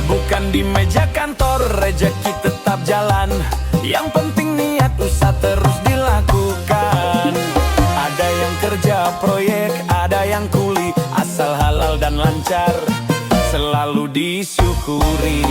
Bukan di meja kantor, rejeki tetap jalan. Yang penting niat usaha terus dilakukan. Ada yang kerja proyek, ada yang kuli, asal halal dan lancar selalu disyukuri.